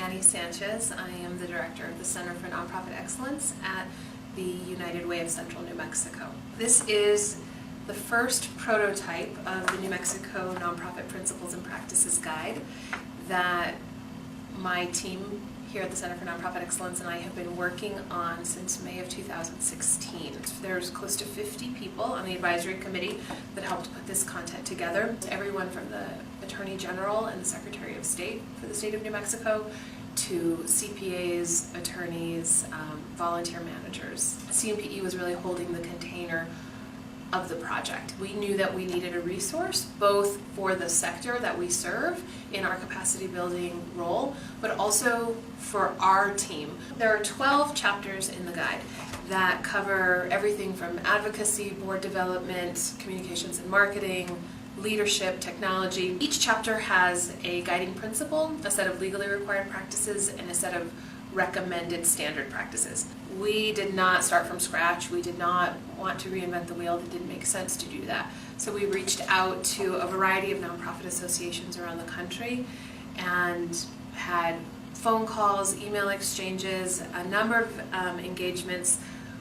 Annie Sanchez. I am the director of the Center for Nonprofit Excellence at the United Way of Central New Mexico. This is the first prototype of the New Mexico Nonprofit Principles and Practices Guide that my team here at the Center for Nonprofit Excellence and I have been working on since May of 2016. There's close to 50 people on the advisory committee that helped put this content together. Everyone from the Attorney General and the Secretary of State for the state of New Mexico to CPAs, attorneys, volunteer managers. CNPE was really holding the container of the project. We knew that we needed a resource both for the sector that we serve in our capacity building role, but also for our team. There are 12 chapters in the guide that cover everything from advocacy, board development, communications and marketing, leadership, technology. Each chapter has a guiding principle, a set of legally required practices, and a set of recommended standard practices. We did not start from scratch. We did not want to reinvent the wheel. It didn't make sense to do that. So we reached out to a variety of nonprofit associations around the country and had phone calls, email exchanges, a number of engagements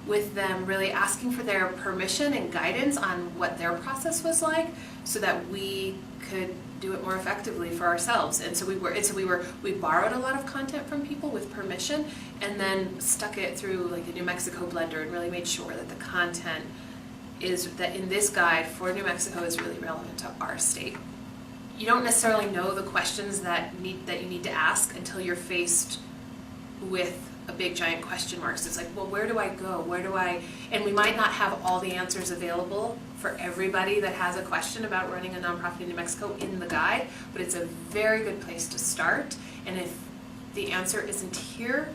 with them, really asking for their permission and guidance on what their process was like so that we could do it more effectively for ourselves. And so we borrowed a lot of content from people with permission and then stuck it through like a New Mexico blender and really made sure that the content that in this guide for New Mexico is really relevant to our state. You don't necessarily know the questions that you need to ask until you're faced with a big giant question mark. So it's like, well, where do I go? And we might not have all the answers available for everybody that has a question about running a nonprofit in New Mexico in the guide, but it's a very good place to start. And if the answer isn't here,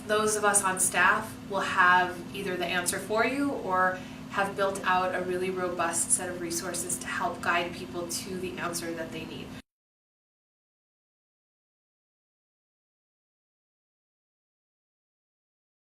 those of us on staff will have either the answer for you or have built out a really robust set of resources to help guide people to the answer that they need.